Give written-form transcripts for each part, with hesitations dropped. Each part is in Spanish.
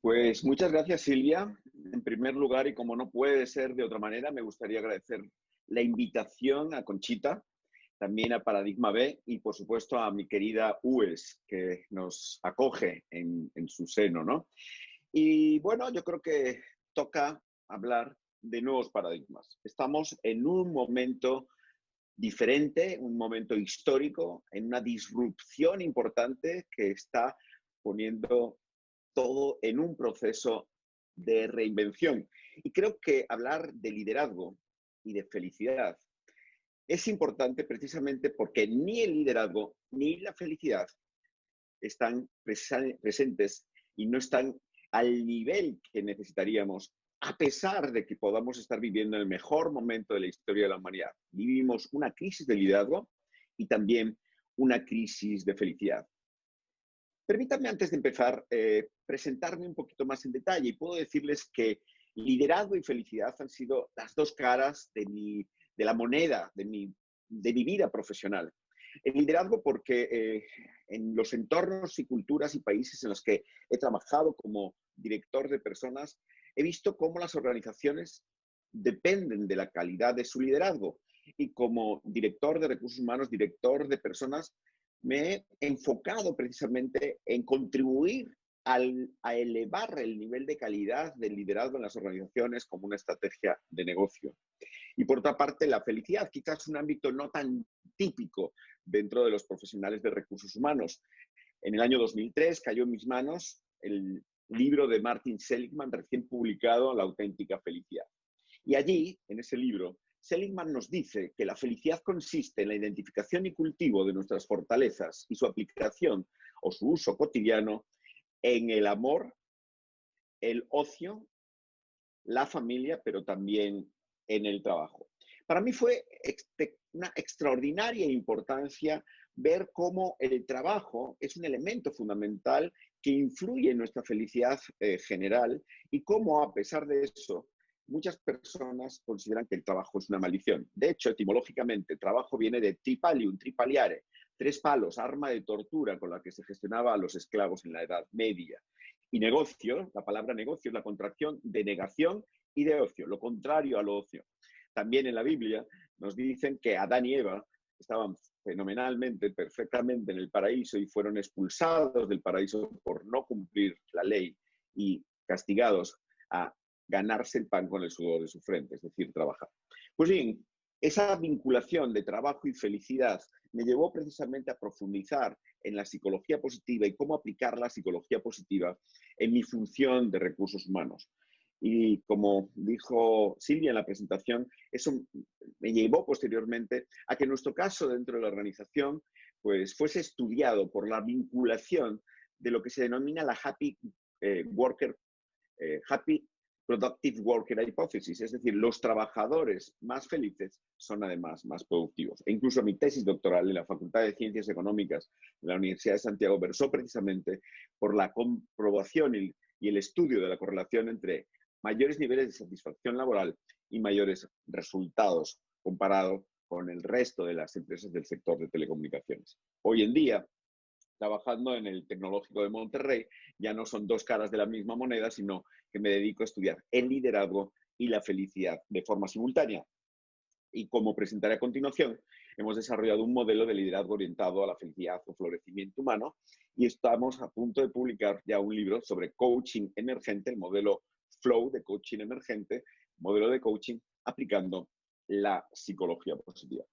Pues muchas gracias, Silvia. En primer lugar, y como no puede ser de otra manera, me gustaría agradecer la invitación a Conchita, también a Paradigma B y, por supuesto, a mi querida UES, que nos acoge en su seno, ¿no? Y bueno, yo creo que toca hablar de nuevos paradigmas. Estamos en un momento diferente, un momento histórico, en una disrupción importante que está poniendo todo en un proceso de reinvención. Y creo que hablar de liderazgo y de felicidad es importante precisamente porque ni el liderazgo ni la felicidad están presentes y no están al nivel que necesitaríamos, a pesar de que podamos estar viviendo el mejor momento de la historia de la humanidad. Vivimos una crisis de liderazgo y también una crisis de felicidad. Permítanme, antes de empezar, presentarme un poquito más en detalle y puedo decirles que liderazgo y felicidad han sido las dos caras de la moneda de mi vida profesional. El liderazgo porque en los entornos y culturas y países en los que he trabajado como director de personas, he visto cómo las organizaciones dependen de la calidad de su liderazgo. Y como director de recursos humanos, director de personas, me he enfocado precisamente en contribuir a elevar el nivel de calidad del liderazgo en las organizaciones como una estrategia de negocio. Y por otra parte, la felicidad, quizás un ámbito no tan típico dentro de los profesionales de recursos humanos. En el año 2003 cayó en mis manos el libro de Martin Seligman, recién publicado, La auténtica felicidad. Y allí, en ese libro, Seligman nos dice que la felicidad consiste en la identificación y cultivo de nuestras fortalezas y su aplicación o su uso cotidiano en el amor, el ocio, la familia, pero también en el trabajo. Para mí fue una extraordinaria importancia ver cómo el trabajo es un elemento fundamental que influye en nuestra felicidad general y cómo, a pesar de eso, muchas personas consideran que el trabajo es una maldición. De hecho, etimológicamente, trabajo viene de tripalium, tripaliare, tres palos, arma de tortura con la que se gestionaba a los esclavos en la Edad Media. Y negocio, la palabra negocio es la contracción de negación y de ocio, lo contrario al ocio. También en la Biblia nos dicen que Adán y Eva estaban fenomenalmente, perfectamente en el paraíso y fueron expulsados del paraíso por no cumplir la ley y castigados a ganarse el pan con el sudor de su frente, es decir, trabajar. Pues bien, esa vinculación de trabajo y felicidad me llevó precisamente a profundizar en la psicología positiva y cómo aplicar la psicología positiva en mi función de recursos humanos. Y como dijo Silvia en la presentación, eso me llevó posteriormente a que nuestro caso dentro de la organización pues, fuese estudiado por la vinculación de lo que se denomina la Happy Productive Worker Hypothesis, es decir, los trabajadores más felices son además más productivos. E incluso mi tesis doctoral en la Facultad de Ciencias Económicas de la Universidad de Santiago versó precisamente por la comprobación y el estudio de la correlación entre mayores niveles de satisfacción laboral y mayores resultados comparado con el resto de las empresas del sector de telecomunicaciones. Hoy en día, trabajando en el Tecnológico de Monterrey, ya no son dos caras de la misma moneda, sino que me dedico a estudiar el liderazgo y la felicidad de forma simultánea. Y como presentaré a continuación, hemos desarrollado un modelo de liderazgo orientado a la felicidad o florecimiento humano y estamos a punto de publicar ya un libro sobre coaching emergente, el modelo Flow de coaching emergente, modelo de coaching aplicando la psicología positiva.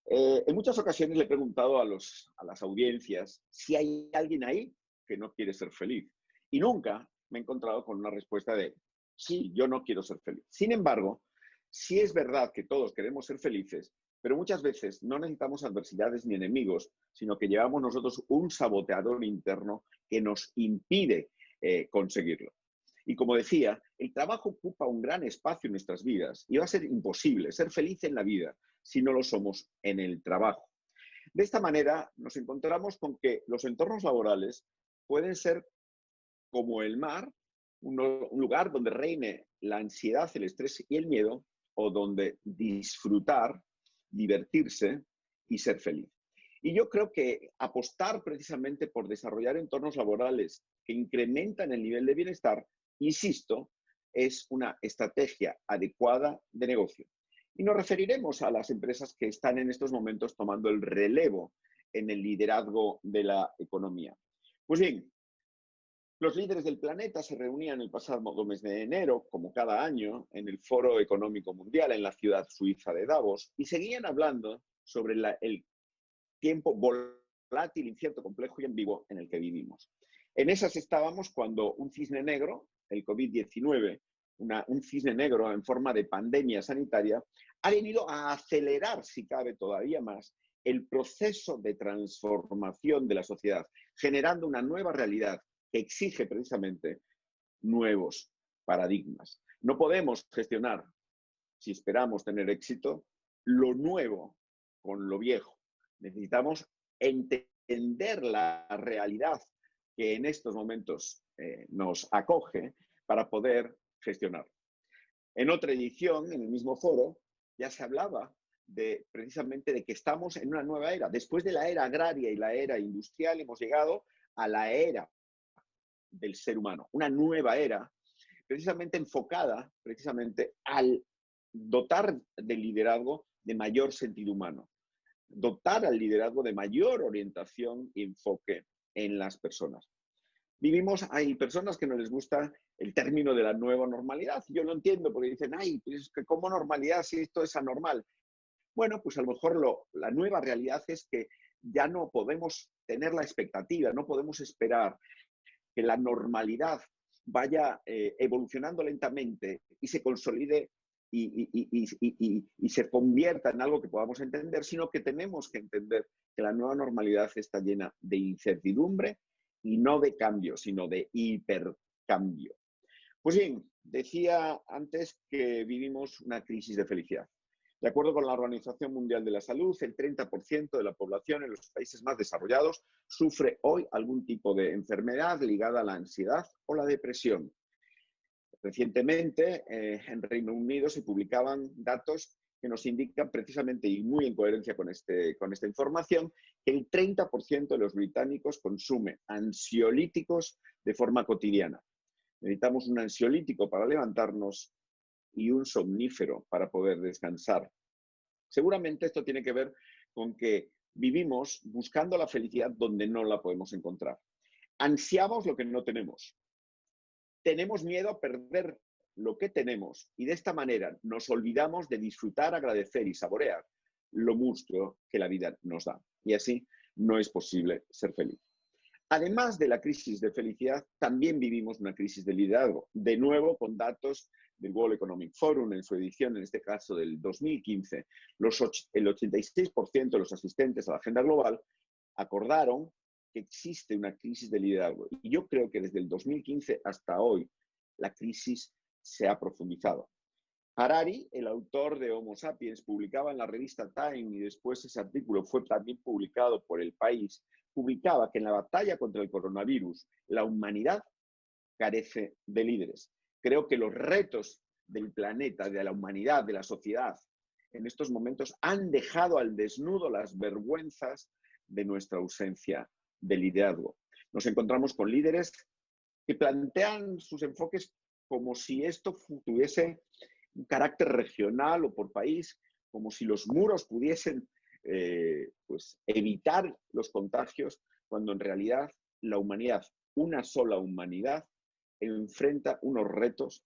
En muchas ocasiones le he preguntado a las audiencias si hay alguien ahí que no quiere ser feliz. Y nunca me he encontrado con una respuesta de sí, yo no quiero ser feliz. Sin embargo, sí es verdad que todos queremos ser felices, pero muchas veces no necesitamos adversidades ni enemigos, sino que llevamos nosotros un saboteador interno que nos impide conseguirlo. Y como decía, el trabajo ocupa un gran espacio en nuestras vidas y va a ser imposible ser feliz en la vida si no lo somos en el trabajo. De esta manera nos encontramos con que los entornos laborales pueden ser como el mar, un lugar donde reine la ansiedad, el estrés y el miedo, o donde disfrutar, divertirse y ser feliz. Y yo creo que apostar precisamente por desarrollar entornos laborales que incrementan el nivel de bienestar, insisto, es una estrategia adecuada de negocio. Y nos referiremos a las empresas que están en estos momentos tomando el relevo en el liderazgo de la economía. Pues bien, los líderes del planeta se reunían el pasado mes de enero, como cada año, en el Foro Económico Mundial en la ciudad suiza de Davos y seguían hablando sobre el tiempo volátil, incierto, complejo y ambiguo en el que vivimos. En esas estábamos cuando un cisne negro, el COVID-19, un cisne negro en forma de pandemia sanitaria, ha venido a acelerar, si cabe todavía más, el proceso de transformación de la sociedad, generando una nueva realidad que exige precisamente nuevos paradigmas. No podemos gestionar, si esperamos tener éxito, lo nuevo con lo viejo. Necesitamos entender la realidad que en estos momentos nos acoge para poder gestionar. En otra edición, en el mismo foro, ya se hablaba precisamente de que estamos en una nueva era. Después de la era agraria y la era industrial, hemos llegado a la era del ser humano, una nueva era precisamente enfocada precisamente al dotar del liderazgo de mayor sentido humano, dotar al liderazgo de mayor orientación y enfoque en las personas. Hay personas que no les gusta el término de la nueva normalidad. Yo lo entiendo porque dicen, ay, pues ¿cómo normalidad si esto es anormal? Bueno, pues a lo mejor la nueva realidad es que ya no podemos tener la expectativa, no podemos esperar que la normalidad vaya evolucionando lentamente y se consolide y se convierta en algo que podamos entender, sino que tenemos que entender que la nueva normalidad está llena de incertidumbre y no de cambio, sino de hipercambio. Pues bien, decía antes que vivimos una crisis de felicidad. De acuerdo con la Organización Mundial de la Salud, el 30% de la población en los países más desarrollados sufre hoy algún tipo de enfermedad ligada a la ansiedad o la depresión. Recientemente, en Reino Unido se publicaban datos que nos indican precisamente, y muy en coherencia con esta información, que el 30% de los británicos consume ansiolíticos de forma cotidiana. Necesitamos un ansiolítico para levantarnos y un somnífero para poder descansar. Seguramente esto tiene que ver con que vivimos buscando la felicidad donde no la podemos encontrar. Ansiamos lo que no tenemos. Tenemos miedo a perder lo que tenemos y de esta manera nos olvidamos de disfrutar, agradecer y saborear lo mucho que la vida nos da. Y así no es posible ser feliz. Además de la crisis de felicidad, también vivimos una crisis de liderazgo. De nuevo, con datos del World Economic Forum en su edición, en este caso del 2015, el 86% de los asistentes a la agenda global acordaron que existe una crisis de liderazgo. Y yo creo que desde el 2015 hasta hoy la crisis se ha profundizado. Harari, el autor de Homo Sapiens, publicaba en la revista Time y después ese artículo fue también publicado por El País, publicaba que en la batalla contra el coronavirus la humanidad carece de líderes. Creo que los retos del planeta, de la humanidad, de la sociedad, en estos momentos han dejado al desnudo las vergüenzas de nuestra ausencia de liderazgo. Nos encontramos con líderes que plantean sus enfoques como si esto tuviese un carácter regional o por país, como si los muros pudiesen pues, evitar los contagios, cuando en realidad la humanidad, una sola humanidad, enfrenta unos retos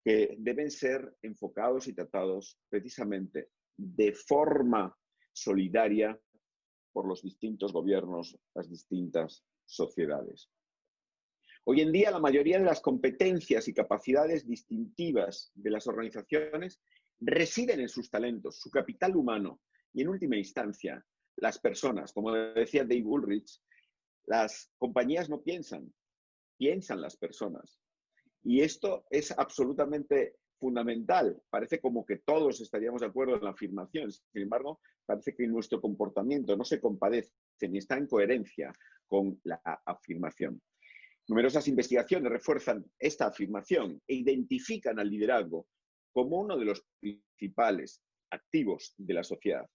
que deben ser enfocados y tratados precisamente de forma solidaria por los distintos gobiernos, las distintas sociedades. Hoy en día, la mayoría de las competencias y capacidades distintivas de las organizaciones residen en sus talentos, su capital humano y, en última instancia, las personas. Como decía Dave Ulrich, las compañías no piensan, piensan las personas. Y esto es absolutamente fundamental. Parece como que todos estaríamos de acuerdo en la afirmación. Sin embargo, parece que nuestro comportamiento no se compadece ni está en coherencia con la afirmación. Numerosas investigaciones refuerzan esta afirmación e identifican al liderazgo como uno de los principales activos de la sociedad.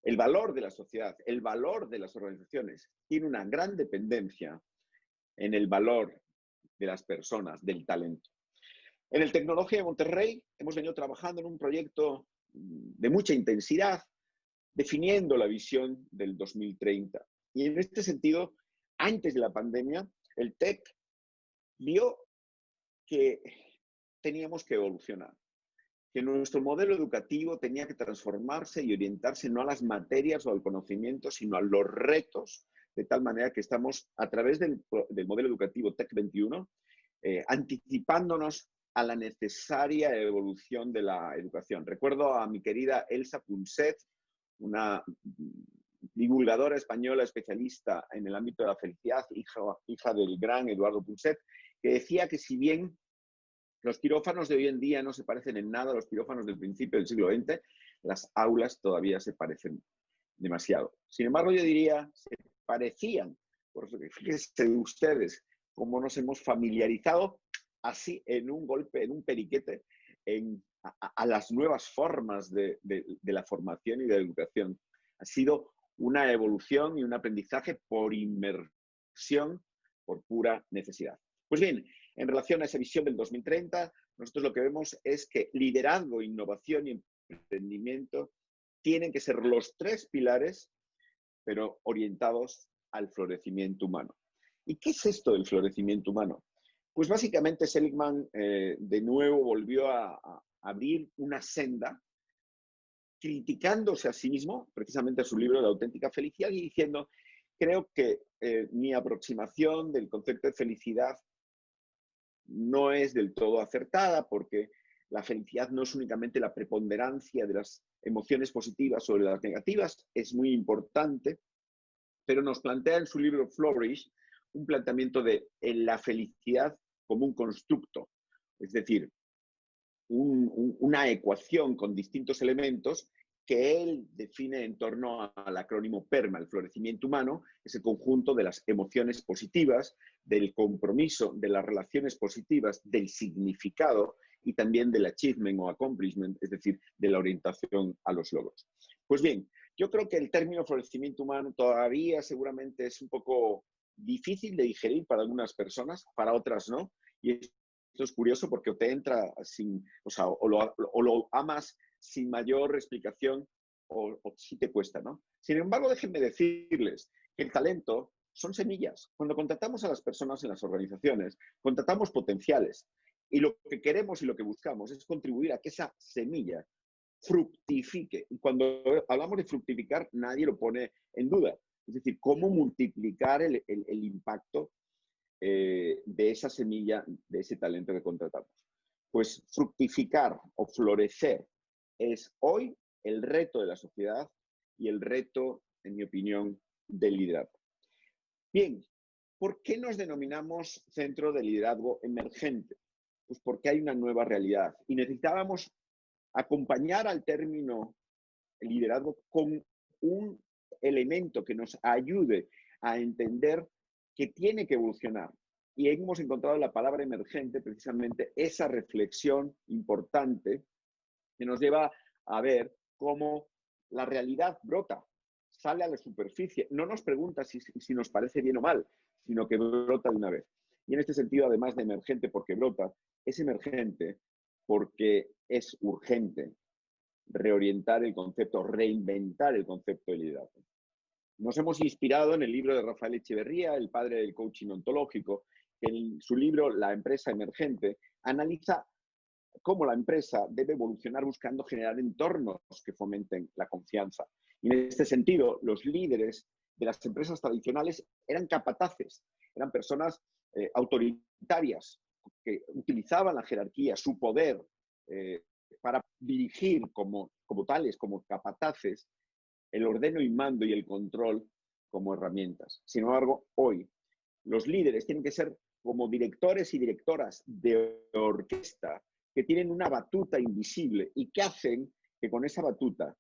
El valor de la sociedad, el valor de las organizaciones, tiene una gran dependencia en el valor de las personas, del talento. En el Tecnología de Monterrey hemos venido trabajando en un proyecto de mucha intensidad, definiendo la visión del 2030. Y en este sentido, antes de la pandemia, el TEC vio que teníamos que evolucionar, que nuestro modelo educativo tenía que transformarse y orientarse no a las materias o al conocimiento, sino a los retos, de tal manera que estamos, a través del modelo educativo TEC 21, anticipándonos a la necesaria evolución de la educación. Recuerdo a mi querida Elsa Punset, una divulgadora española especialista en el ámbito de la felicidad, hija del gran Eduardo Punset, que decía que si bien los quirófanos de hoy en día no se parecen en nada a los quirófanos del principio del siglo XX, las aulas todavía se parecen demasiado. Sin embargo, yo diría, se parecían. Por eso, fíjense ustedes cómo nos hemos familiarizado así en un golpe, en un periquete, a las nuevas formas de la formación y de la educación. Ha sido una evolución y un aprendizaje por inmersión, por pura necesidad. Pues bien, en relación a esa visión del 2030, nosotros lo que vemos es que liderazgo, innovación y emprendimiento tienen que ser los tres pilares, pero orientados al florecimiento humano. ¿Y qué es esto del florecimiento humano? Pues básicamente Seligman de nuevo volvió a abrir una senda criticándose a sí mismo, precisamente a su libro La auténtica felicidad, y diciendo, creo que mi aproximación del concepto de felicidad no es del todo acertada, porque la felicidad no es únicamente la preponderancia de las emociones positivas sobre las negativas, es muy importante, pero nos plantea en su libro Flourish un planteamiento de la felicidad como un constructo, es decir, una ecuación con distintos elementos que él define en torno al acrónimo PERMA, el florecimiento humano, ese conjunto de las emociones positivas, del compromiso, de las relaciones positivas, del significado y también del achievement o accomplishment, es decir, de la orientación a los logros. Pues bien, yo creo que el término florecimiento humano todavía seguramente es un poco difícil de digerir para algunas personas, para otras no, y esto es curioso porque o te entra sin, o lo amas sin mayor explicación o sí te cuesta, ¿no? Sin embargo, déjenme decirles que el talento son semillas. Cuando contratamos a las personas en las organizaciones, contratamos potenciales y lo que queremos y lo que buscamos es contribuir a que esa semilla fructifique. Y cuando hablamos de fructificar, nadie lo pone en duda. Es decir, cómo multiplicar el impacto de esa semilla, de ese talento que contratamos. Pues fructificar o florecer es hoy el reto de la sociedad y el reto, en mi opinión, del liderazgo. Bien, ¿por qué nos denominamos Centro de Liderazgo Emergente? Pues porque hay una nueva realidad y necesitábamos acompañar al término liderazgo con un elemento que nos ayude a entender que tiene que evolucionar. Y hemos encontrado la palabra emergente, precisamente esa reflexión importante que nos lleva a ver cómo la realidad brota, sale a la superficie. No nos pregunta si nos parece bien o mal, sino que brota de una vez. Y en este sentido, además de emergente porque brota, es emergente porque es urgente reorientar el concepto, reinventar el concepto de liderazgo. Nos hemos inspirado en el libro de Rafael Echeverría, el padre del coaching ontológico, que en su libro La empresa emergente analiza cómo la empresa debe evolucionar buscando generar entornos que fomenten la confianza. Y en este sentido, los líderes de las empresas tradicionales eran capataces, eran personas autoritarias que utilizaban la jerarquía, su poder, para dirigir como tales, como capataces, el ordeno y mando y el control como herramientas. Sin embargo, hoy los líderes tienen que ser como directores y directoras de orquesta que tienen una batuta invisible y que hacen que con esa batuta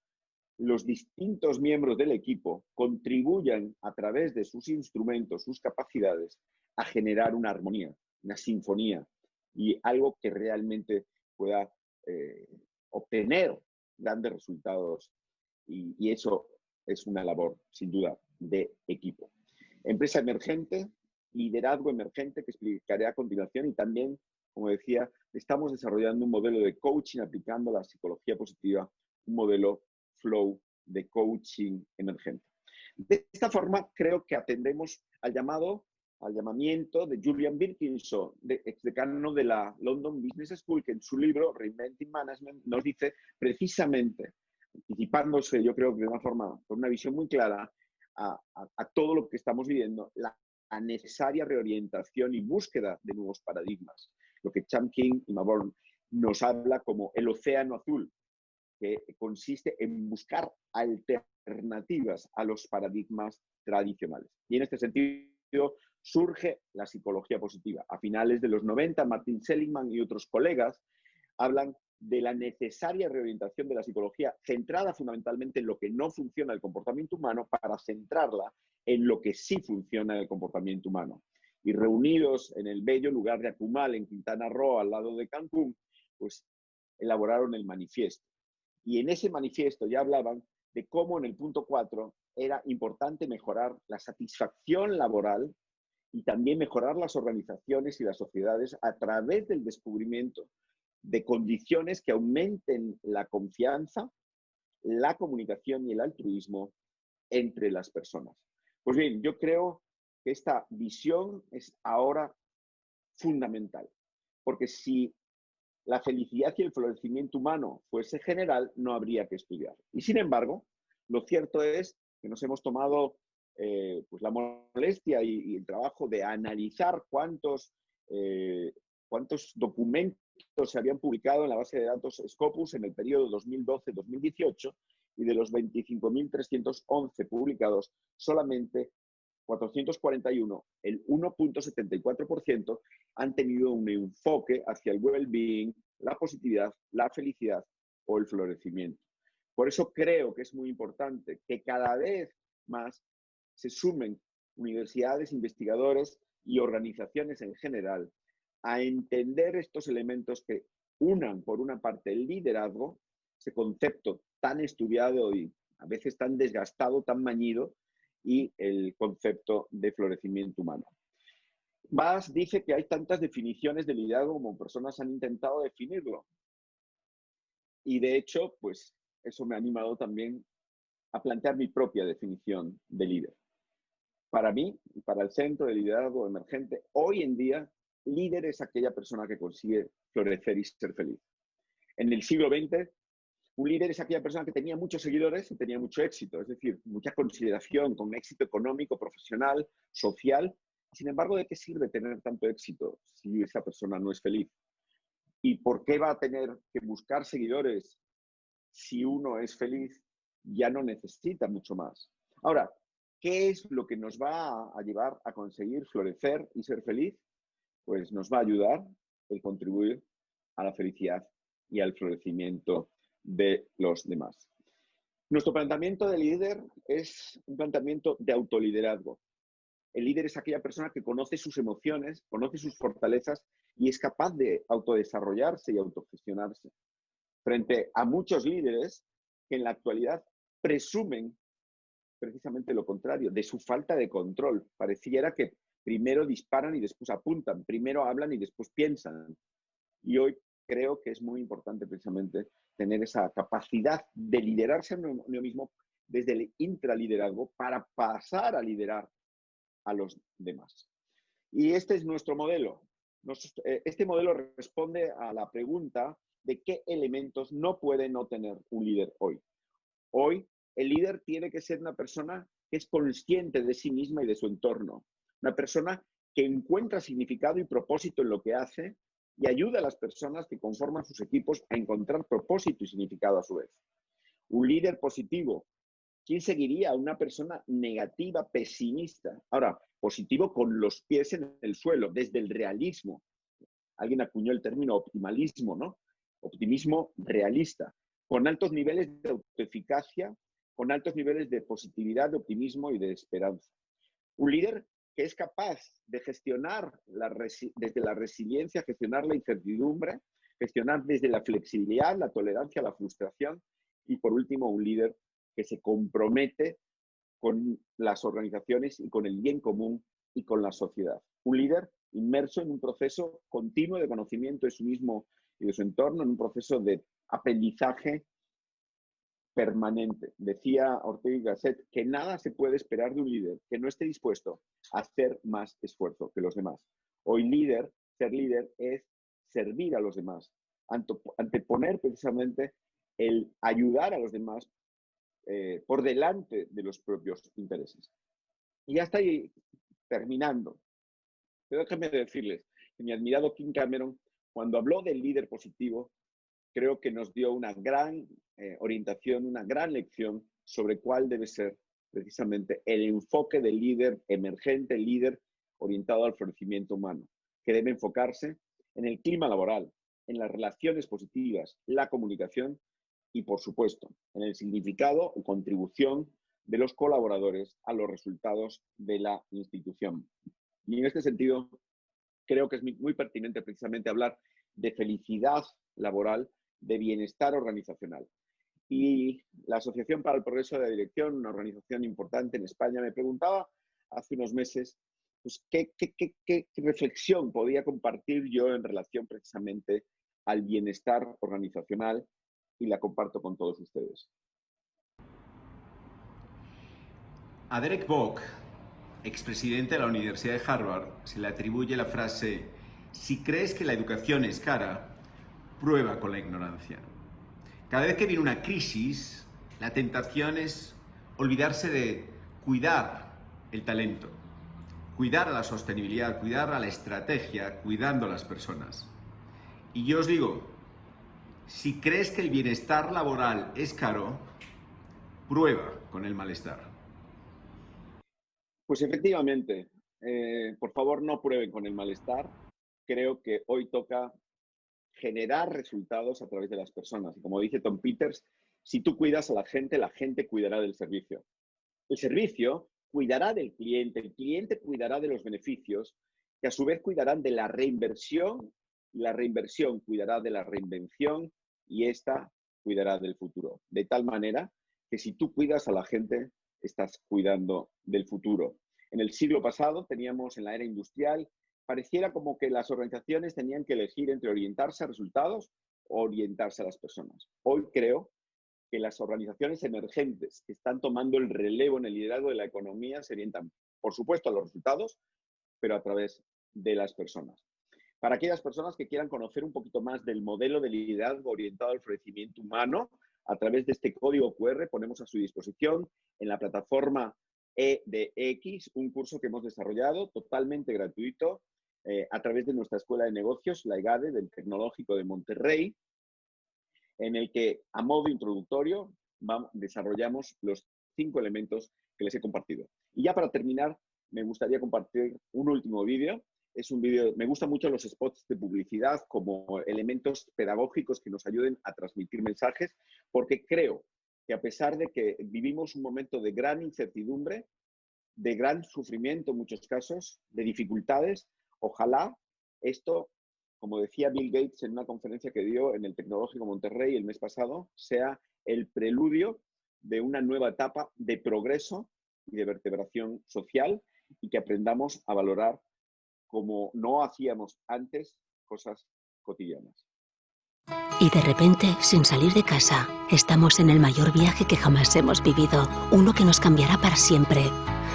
los distintos miembros del equipo contribuyan a través de sus instrumentos, sus capacidades, a generar una armonía, una sinfonía y algo que realmente pueda obtener grandes resultados y eso es una labor, sin duda, de equipo. Empresa emergente, liderazgo emergente que explicaré a continuación y también, como decía, estamos desarrollando un modelo de coaching aplicando la psicología positiva, un modelo flow de coaching emergente. De esta forma, creo que atendemos al llamamiento de Julian Birkinshaw, exdecano de la London Business School, que en su libro Reinventing Management nos dice precisamente, anticipándose, yo creo que de una forma, con una visión muy clara, a todo lo que estamos viviendo, la necesaria reorientación y búsqueda de nuevos paradigmas. Lo que Chomsky y Mabor nos habla como el océano azul, que consiste en buscar alternativas a los paradigmas tradicionales. Y en este sentido surge la psicología positiva. A finales de los 90, Martin Seligman y otros colegas hablan de la necesaria reorientación de la psicología centrada fundamentalmente en lo que no funciona del comportamiento humano para centrarla en lo que sí funciona del comportamiento humano. Y reunidos en el bello lugar de Akumal, en Quintana Roo, al lado de Cancún, pues elaboraron el manifiesto. Y en ese manifiesto ya hablaban de cómo en el punto 4 era importante mejorar la satisfacción laboral y también mejorar las organizaciones y las sociedades a través del descubrimiento de condiciones que aumenten la confianza, la comunicación y el altruismo entre las personas. Pues bien, yo creo que esta visión es ahora fundamental, porque si la felicidad y el florecimiento humano fuese general, no habría que estudiar. Y sin embargo, lo cierto es que nos hemos tomado pues la molestia y el trabajo de analizar cuántos documentos se habían publicado en la base de datos Scopus en el periodo 2012-2018 y de los 25.311 publicados, solamente 441, el 1.74%, han tenido un enfoque hacia el well-being, la positividad, la felicidad o el florecimiento. Por eso creo que es muy importante que cada vez más se sumen universidades, investigadores y organizaciones en general a entender estos elementos que unan, por una parte, el liderazgo, ese concepto tan estudiado y a veces tan desgastado, tan mañido, y el concepto de florecimiento humano. Bass dice que hay tantas definiciones de liderazgo como personas han intentado definirlo. Y de hecho, pues eso me ha animado también a plantear mi propia definición de líder. Para mí, y para el Centro de Liderazgo Emergente, hoy en día, líder es aquella persona que consigue florecer y ser feliz. En el siglo XX, un líder es aquella persona que tenía muchos seguidores y tenía mucho éxito, es decir, mucha consideración, con éxito económico, profesional, social. Sin embargo, ¿de qué sirve tener tanto éxito si esa persona no es feliz? ¿Y por qué va a tener que buscar seguidores si uno es feliz? Ya no necesita mucho más. Ahora, ¿qué es lo que nos va a llevar a conseguir florecer y ser feliz? Pues nos va a ayudar el contribuir a la felicidad y al florecimiento de los demás. Nuestro planteamiento de líder es un planteamiento de autoliderazgo. El líder es aquella persona que conoce sus emociones, conoce sus fortalezas y es capaz de autodesarrollarse y autogestionarse. Frente a muchos líderes que en la actualidad presumen precisamente lo contrario, de su falta de control. Pareciera que primero disparan y después apuntan, primero hablan y después piensan. Y hoy creo que es muy importante precisamente tener esa capacidad de liderarse a uno mismo desde el intraliderazgo para pasar a liderar a los demás. Y este es nuestro modelo. Este modelo responde a la pregunta de qué elementos no puede no tener un líder hoy. Hoy, el líder tiene que ser una persona que es consciente de sí misma y de su entorno. Una persona que encuentra significado y propósito en lo que hace y ayuda a las personas que conforman sus equipos a encontrar propósito y significado a su vez. Un líder positivo. ¿Quién seguiría a una persona negativa, pesimista? Ahora, positivo con los pies en el suelo, desde el realismo. Alguien acuñó el término optimalismo, ¿no? Optimismo realista, con altos niveles de autoeficacia, con altos niveles de positividad, de optimismo y de esperanza. Un líder que es capaz de gestionar desde la resiliencia, gestionar la incertidumbre, gestionar desde la flexibilidad, la tolerancia, la frustración y, por último, un líder que se compromete con las organizaciones y con el bien común y con la sociedad. Un líder inmerso en un proceso continuo de conocimiento de sí mismo y de su entorno, en un proceso de aprendizaje permanente. Decía Ortega y Gasset que nada se puede esperar de un líder que no esté dispuesto a hacer más esfuerzo que los demás. Hoy ser líder es servir a los demás, anteponer precisamente el ayudar a los demás por delante de los propios intereses. Y ya está ahí terminando. Pero déjenme decirles que mi admirado Kim Cameron, cuando habló del líder positivo, creo que nos dio una gran orientación, una gran lección sobre cuál debe ser precisamente el enfoque del líder emergente, el líder orientado al florecimiento humano, que debe enfocarse en el clima laboral, en las relaciones positivas, la comunicación y, por supuesto, en el significado o contribución de los colaboradores a los resultados de la institución. Y en este sentido, creo que es muy pertinente precisamente hablar de felicidad laboral, de bienestar organizacional. Y la Asociación para el Progreso de la Dirección, una organización importante en España, me preguntaba hace unos meses pues, qué reflexión podía compartir yo en relación precisamente al bienestar organizacional, y la comparto con todos ustedes. A Derek Bock, expresidente de la Universidad de Harvard, se le atribuye la frase: si crees que la educación es cara, prueba con la ignorancia. Cada vez que viene una crisis, la tentación es olvidarse de cuidar el talento, cuidar a la sostenibilidad, cuidar a la estrategia, cuidando a las personas. Y yo os digo, si crees que el bienestar laboral es caro, prueba con el malestar. Pues efectivamente, por favor no prueben con el malestar. Creo que hoy toca generar resultados a través de las personas. Y como dice Tom Peters, si tú cuidas a la gente cuidará del servicio. El servicio cuidará del cliente, el cliente cuidará de los beneficios, que a su vez cuidarán de la reinversión, y la reinversión cuidará de la reinvención, y esta cuidará del futuro. De tal manera que si tú cuidas a la gente, estás cuidando del futuro. En el siglo pasado teníamos, en la era industrial, pareciera como que las organizaciones tenían que elegir entre orientarse a resultados o orientarse a las personas. Hoy creo que las organizaciones emergentes que están tomando el relevo en el liderazgo de la economía se orientan, por supuesto, a los resultados, pero a través de las personas. Para aquellas personas que quieran conocer un poquito más del modelo de liderazgo orientado al florecimiento humano, a través de este código QR ponemos a su disposición en la plataforma EDX un curso que hemos desarrollado totalmente gratuito a través de nuestra Escuela de Negocios, la EGADE, del Tecnológico de Monterrey, en el que, a modo introductorio, desarrollamos los 5 elementos que les he compartido. Y ya para terminar, me gustaría compartir un último vídeo. Es un vídeo, me gustan mucho los spots de publicidad como elementos pedagógicos que nos ayuden a transmitir mensajes, porque creo que a pesar de que vivimos un momento de gran incertidumbre, de gran sufrimiento en muchos casos, de dificultades, ojalá esto, como decía Bill Gates en una conferencia que dio en el Tecnológico Monterrey el mes pasado, sea el preludio de una nueva etapa de progreso y de vertebración social, y que aprendamos a valorar como no hacíamos antes cosas cotidianas. Y de repente, sin salir de casa, estamos en el mayor viaje que jamás hemos vivido, uno que nos cambiará para siempre.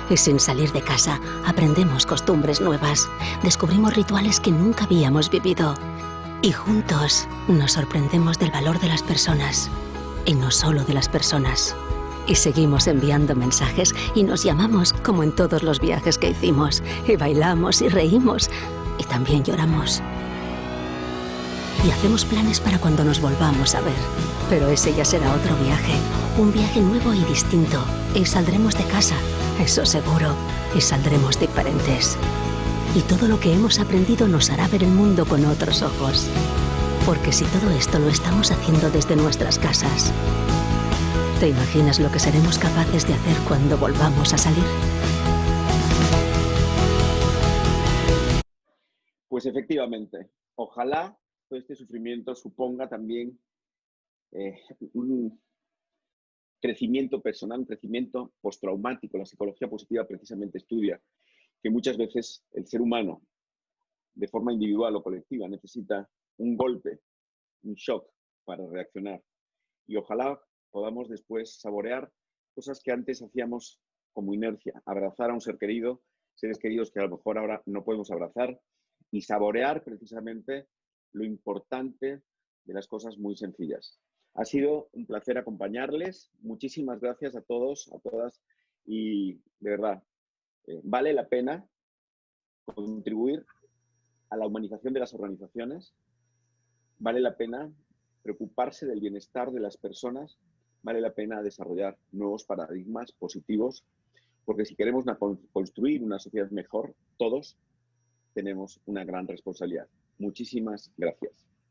Y sin salir de casa, aprendemos costumbres nuevas, descubrimos rituales que nunca habíamos vivido. Y juntos nos sorprendemos del valor de las personas, y no solo de las personas. Y seguimos enviando mensajes y nos llamamos como en todos los viajes que hicimos, y bailamos y reímos, y también lloramos. Y hacemos planes para cuando nos volvamos a ver. Pero ese ya será otro viaje, un viaje nuevo y distinto. Y saldremos de casa, eso seguro, y saldremos diferentes. Y todo lo que hemos aprendido nos hará ver el mundo con otros ojos. Porque si todo esto lo estamos haciendo desde nuestras casas, ¿te imaginas lo que seremos capaces de hacer cuando volvamos a salir? Pues efectivamente, ojalá todo este sufrimiento suponga también un crecimiento personal, un crecimiento postraumático. La psicología positiva precisamente estudia que muchas veces el ser humano, de forma individual o colectiva, necesita un golpe, un shock para reaccionar. Y ojalá podamos después saborear cosas que antes hacíamos como inercia, abrazar a un ser querido, seres queridos que a lo mejor ahora no podemos abrazar, y saborear precisamente lo importante de las cosas muy sencillas. Ha sido un placer acompañarles. Muchísimas gracias a todos, a todas, y de verdad, vale la pena contribuir a la humanización de las organizaciones, vale la pena preocuparse del bienestar de las personas, vale la pena desarrollar nuevos paradigmas positivos, porque si queremos construir una sociedad mejor, todos tenemos una gran responsabilidad. Muchísimas gracias.